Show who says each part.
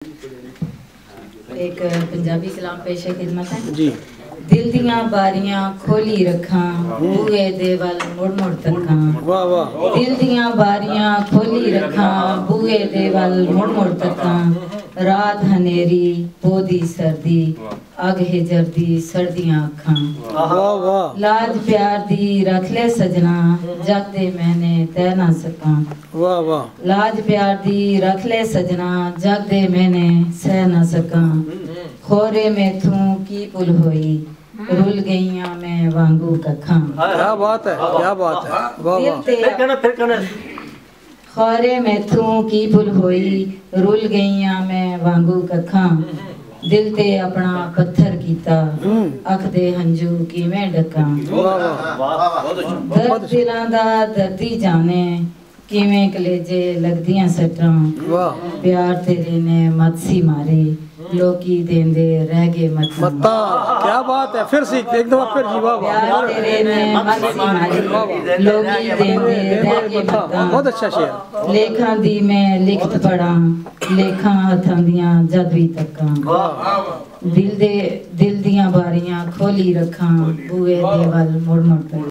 Speaker 1: एक पंजाबी सलाम पेशे खिदमत है
Speaker 2: जी।
Speaker 1: दिल दियां बारियां खोली रखा बूए दे वल मुड़ मुड़ तका।
Speaker 2: वाह वाह।
Speaker 1: दिल दियां बारियां खोली रखा बूए दे वल मुड़ मुड़ तका। रात हनेरी पोदी सर्दी अग हिजर दी सर्दियां अखां।
Speaker 2: वाह वाह।
Speaker 1: लाज प्यार दी रख ले सजना जग दे मैंने तै ना सका।
Speaker 2: वाह वाह।
Speaker 1: लाज प्यार दी रख ले सजना जग दे मैंने सह ना सका। खोरे में थू की पुल होई रुल गईयां मैं वांगू कखा।
Speaker 2: क्या बात है, क्या बात है। वाह वाह।
Speaker 1: खोरे में थू की पुल होई रुल गईयां मैं वांगू कखा। दिल ते अपना पत्थर कीता अख दे हंजू किवें डका। दर्द दिलां दा दर्दी जाने किवें कलेजे लगदियां सटां। प्यार तेरे ने मत सी मारे लोकी देंदे रह गए मता।
Speaker 2: क्या बात है, फिर से एक दफा फिर जी। वाह वाह।
Speaker 1: प्यार तेरे ने मत सी मारे लोकी देंदे रह गए मता।
Speaker 2: बहुत अच्छा शेर।
Speaker 1: लेखां दी मैं लिखत पढ़ा लेखां हथां दियां जद भी तकां। दिल दियां बारियां खोली रखां बूए दे वल मुड़ मुड़ तकां।